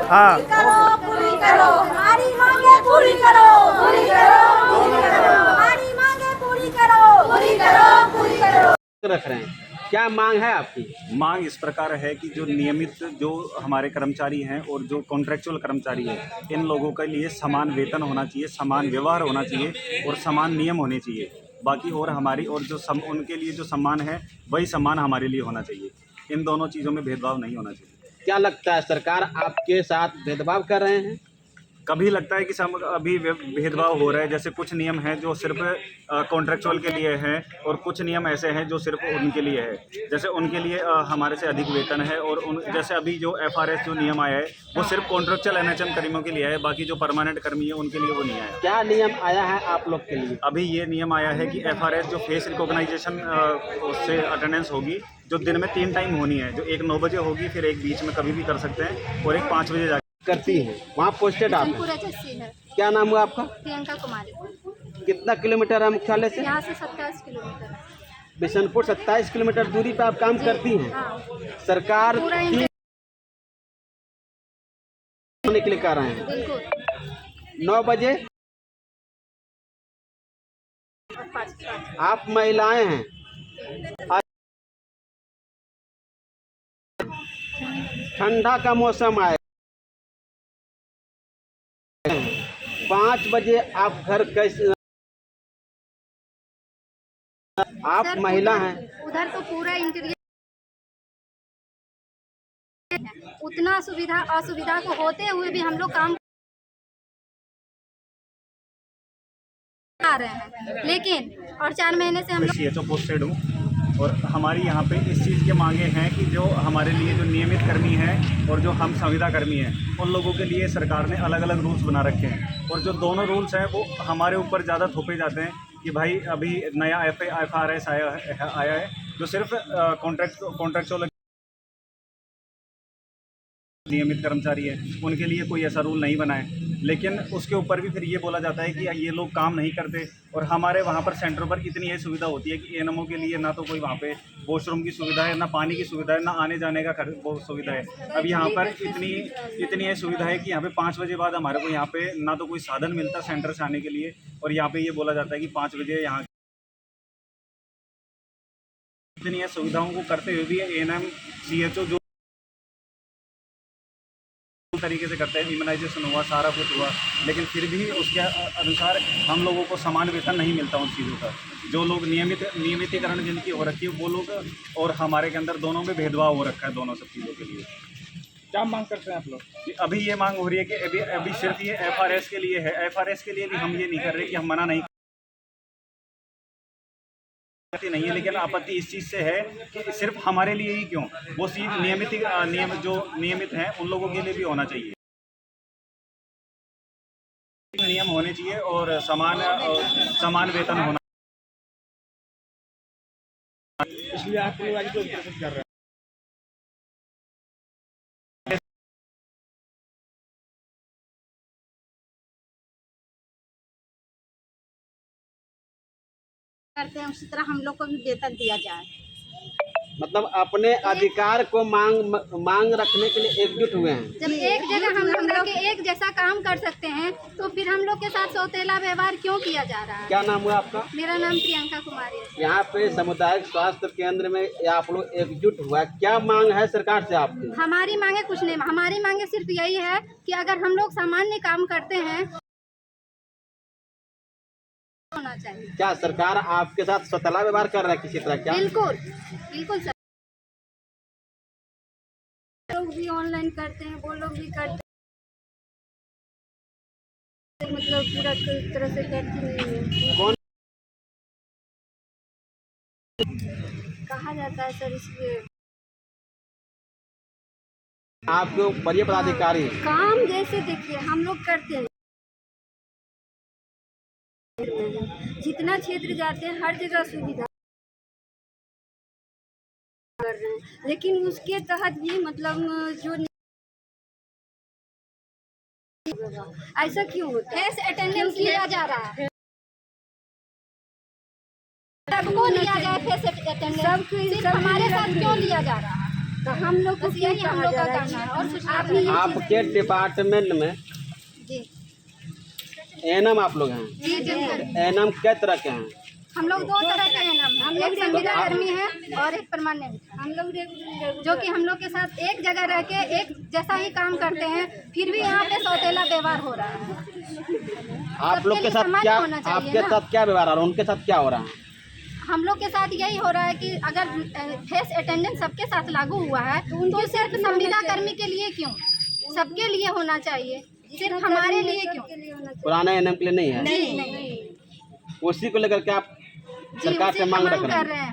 हाँ, पूरी करो हमारी मांगे पूरी करो, पूरी करो, पूरी करो हमारी मांगे पूरी करो, पूरी करो, पूरी करो। रख रहे हैं, क्या मांग है आपकी? मांग इस प्रकार है कि जो नियमित जो हमारे कर्मचारी हैं और जो कॉन्ट्रैक्चुअल कर्मचारी हैं, इन लोगों के लिए समान वेतन होना चाहिए, समान व्यवहार होना चाहिए और समान नियम होने चाहिए। बाकी और हमारी और जो उनके लिए जो सम्मान है वही सम्मान हमारे लिए होना चाहिए। इन दोनों चीज़ों में भेदभाव नहीं होना चाहिए। क्या लगता है सरकार आपके साथ भेदभाव कर रहे हैं? कभी लगता है कि अभी भेदभाव हो रहा है, जैसे कुछ नियम हैं जो सिर्फ कॉन्ट्रैक्चुअल के लिए हैं और कुछ नियम ऐसे हैं जो सिर्फ उनके लिए है। जैसे उनके लिए हमारे से अधिक वेतन है और जैसे अभी जो FRS जो नियम आया है वो सिर्फ कॉन्ट्रैक्चुअल NHM कर्मियों के लिए है, बाकी जो परमानेंट कर्मी है उनके लिए वो नहीं आया। क्या नियम आया है आप लोग के लिए? अभी ये नियम आया है कि FRS जो फेस रिकॉग्नाइजेशन उससे अटेंडेंस होगी जो दिन में 3 टाइम होनी है, जो एक 9 बजे होगी, फिर एक बीच में कभी भी कर सकते हैं और एक 5 बजे करती हैं, वहाँ पोस्टेड आप हैं। क्या नाम हुआ आपका? प्रियंका कुमारी। कितना किलोमीटर है मुख्यालय से? यहाँ से 27 किलोमीटर। बिशनपुर 27 किलोमीटर दूरी पे आप काम करती हैं। हाँ। सरकार पूरा होने के लिए कह रहे हैं बिल्कुल 9 बजे। आप महिलाएं हैं, ठंडा का मौसम आए, 5 बजे आप घर कैसे? आप महिला हैं। उधर तो पूरा इंटीरियर उतना सुविधा असुविधा को होते हुए भी हम लोग काम कर रहे हैं, लेकिन और 4 महीने से हम लोग CHO पोस्टेड हूँ और हमारी यहाँ पे इस चीज़ के मांगे हैं कि जो हमारे लिए जो नियमित कर्मी हैं और जो हम संविदा कर्मी हैं उन लोगों के लिए सरकार ने अलग अलग रूल्स बना रखे हैं और जो दोनों रूल्स हैं वो हमारे ऊपर ज़्यादा थोपे जाते हैं कि भाई अभी नया FRS आया है जो सिर्फ कॉन्ट्रैक्चुअल नियमित कर्मचारी है उनके लिए कोई ऐसा रूल नहीं बना है। लेकिन उसके ऊपर भी फिर ये बोला जाता है कि ये लोग काम नहीं करते और हमारे वहाँ पर सेंटर पर इतनी ये सुविधा होती है कि ANMO के लिए ना तो कोई वहाँ पे वॉशरूम की सुविधा है, ना पानी की सुविधा है, ना आने जाने का वो सुविधा है। अब यहाँ पर इतनी ये सुविधा है कि यहाँ पे 5 बजे बाद हमारे को यहाँ पे ना तो कोई साधन मिलता सेंटर से आने के लिए और यहाँ पे ये बोला जाता है कि 5 बजे यहाँ इतनी ये सुविधाओं को करते हुए भी ANM CHO जो तरीके से करते हैं, इम्यूनाइजेशन हुआ, सारा कुछ हुआ, लेकिन फिर भी उसके अनुसार हम लोगों को समान वेतन नहीं मिलता उन चीज़ों का। जो लोग नियमितीकरण जिनकी हो रखी है वो लोग और हमारे के अंदर दोनों में भेदभाव हो रखा है दोनों सब चीज़ों के लिए। क्या मांग करते हैं आप लोग? अभी ये मांग हो रही है कि अभी सिर्फ ये FRS के लिए है। FRS के लिए भी हम ये नहीं कर रहे कि हम मना नहीं है, लेकिन आपत्ति इस चीज़ से है कि सिर्फ हमारे लिए ही क्यों, वो चीज़ जो नियमित हैं उन लोगों के लिए भी होना चाहिए। नियम होने चाहिए और समान वेतन होना, इसलिए आप लोग आज कोशिश कर रहे हैं। करते हैं उसी तरह हम लोग को भी वेतन दिया जाए। मतलब अपने अधिकार को मांग रखने के लिए एकजुट हुए हैं। जब एक जगह हम लोग एक जैसा काम कर सकते हैं तो फिर हम लोग के साथ सौतेला व्यवहार क्यों किया जा रहा है? क्या नाम हुआ आपका? मेरा नाम प्रियंका कुमारी है। यहाँ पे सामुदायिक स्वास्थ्य केंद्र में आप लोग एकजुट हुआ, क्या मांग है सरकार से आपकी? हमारी मांगे कुछ नहीं, हमारी मांगे सिर्फ यही है कि अगर हम लोग सामान्य काम करते हैं होना चाहिए। क्या सरकार आपके साथ सौतेला व्यवहार कर रहा है किसी तरह? क्या बिल्कुल बिल्कुल सर, लोग भी ऑनलाइन करते हैं, वो लोग भी करते हैं, मतलब पूरा तरह से करती नहीं है। कौन कहा जाता है सर इसलिए आपके वरीय पदाधिकारी? काम जैसे देखिए हम लोग करते हैं, जितना क्षेत्र जाते हैं हर जगह सुविधा कर रहे हैं, लेकिन उसके तहत भी मतलब जो ऐसा क्यों होता है? अटेंडेंस लिया जा रहा है, सबको लिया जाए फेस अटेंडेंस, सिर्फ हमारे साथ क्यों लिया जा रहा है? तो हम लोग को यही हम लोग का करना है। और आपने आपके डिपार्टमेंट में जी एनम आप लोग हैं, जी जी एनम कै तरह के हैं? हम लोग दो तरह के हैं नाम, हम एक संविदा कर्मी हैं और एक परमानेंट। हम लोग जो कि हम लोग के साथ एक जगह रह के एक जैसा ही काम करते हैं, फिर भी यहाँ पे सौतेला व्यवहार हो रहा है। आप लोग के साथ क्या, आपके साथ क्या व्यवहार हो रहा है, उनके साथ क्या हो रहा है? हम लोग के साथ यही हो रहा है कि अगर फेस अटेंडेंस सबके साथ लागू हुआ है तो सिर्फ संविदा कर्मी के लिए क्यों, सबके लिए होना चाहिए, सिर्फ हमारे लिए क्यों? पुराने एनएम के लिए नहीं है? नहीं, उसी को लेकर के आप सरकार से मांग रख रहे हैं?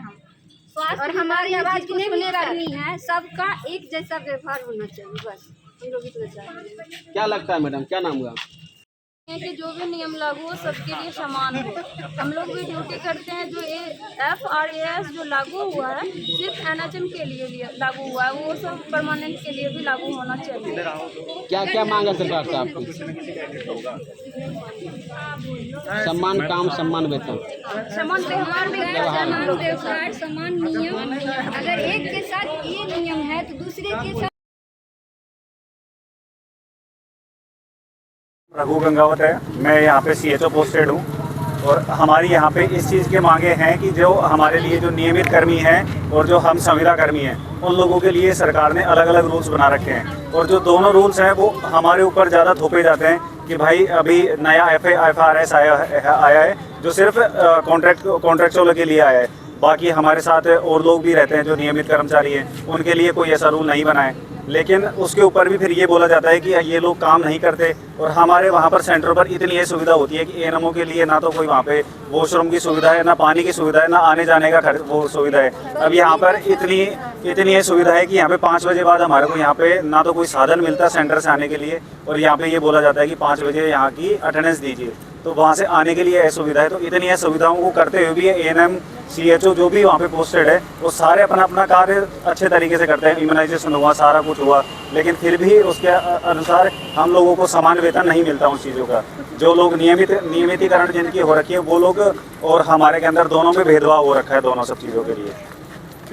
हम और हमारी आवाज़ को सुने करनी है, सबका एक जैसा व्यवहार होना चाहिए, बस हम लोग इतना चाहते हैं। क्या लगता है मैडम, क्या नाम हुआ? कि जो भी नियम लागू हो सबके लिए समान हो। हम लोग भी ड्यूटी करते हैं, जो FRAS जो लागू हुआ है सिर्फ NHM के लिए लागू हुआ है, वो सब परमानेंट के लिए भी लागू होना चाहिए। क्या क्या मांग है सरकार से आपकी? सम्मान काम, सम्मान वेतन, समान व्यवहार, समान नियम। अगर एक के साथ ये नियम है तो दूसरे के साथ रघु गंगावत है, मैं यहाँ पे CHO पोस्टेड हूँ और हमारी यहाँ पे इस चीज़ के मांगे हैं कि जो हमारे लिए जो नियमित कर्मी हैं और जो हम संविदा कर्मी हैं, उन लोगों के लिए सरकार ने अलग अलग रूल्स बना रखे हैं और जो दोनों रूल्स हैं वो हमारे ऊपर ज़्यादा थोपे जाते हैं कि भाई अभी नया FRS आया है जो सिर्फ कॉन्ट्रैक्चुअल के लिए आया है, बाकी हमारे साथ और लोग भी रहते हैं जो नियमित कर्मचारी हैं, उनके लिए कोई ऐसा रूल नहीं बना है। लेकिन उसके ऊपर भी फिर ये बोला जाता है कि ये लोग काम नहीं करते और हमारे वहाँ पर सेंटर पर इतनी ये सुविधा होती है कि एनएमओ के लिए ना तो कोई वहाँ पे वॉशरूम की सुविधा है, ना पानी की सुविधा है, ना आने जाने का वो सुविधा है। अब यहाँ पर इतनी ये सुविधा है कि यहाँ पे 5 बजे बाद हमारे को यहाँ पे ना तो कोई साधन मिलता सेंटर से आने के लिए और यहाँ पे ये बोला जाता है कि 5 बजे यहाँ की अटेंडेंस दीजिए, तो वहाँ से आने के लिए असुविधा है। तो इतनी असुविधाओं को करते हुए भी एएनएम CHO जो भी वहाँ पे पोस्टेड है वो सारे अपना अपना कार्य अच्छे तरीके से करते हैं, इम्यूनाइजेशन हुआ, सारा कुछ हुआ, लेकिन फिर भी उसके अनुसार हम लोगों को समान वेतन नहीं मिलता उन चीज़ों का। जो लोग नियमितीकरण जिनकी हो रखी है वो लोग और हमारे के अंदर दोनों में भेदभाव हो रखा है दोनों सब चीज़ों के लिए।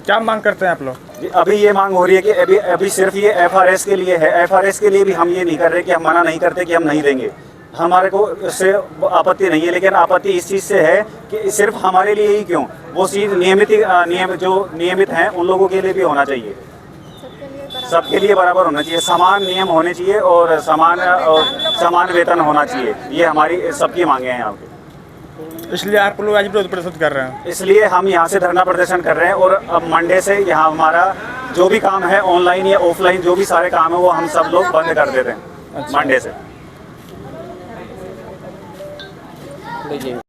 क्या मांग करते हैं आप लोग? अभी ये मांग हो रही है कि अभी सिर्फ ये FRS के लिए है। FRS के लिए भी हम ये नहीं कर रहे कि हम मना नहीं करते कि हम नहीं देंगे, हमारे को इससे आपत्ति नहीं है, लेकिन आपत्ति इस चीज़ से है कि सिर्फ हमारे लिए ही क्यों, वो चीज़ जो नियमित हैं उन लोगों के लिए भी होना चाहिए, सबके लिए बराबर होना चाहिए, समान नियम होने चाहिए और समान वेतन होना चाहिए। ये हमारी सबकी मांगे हैं यहाँ पे। इसलिए आप लोग आज विरोध प्रदर्शन कर रहे हैं? इसलिए हम यहाँ से धरना प्रदर्शन कर रहे हैं और अब मंडे से यहाँ हमारा जो भी काम है ऑनलाइन या ऑफलाइन जो भी सारे काम है वो हम सब लोग बंद कर देते हैं मंडे से।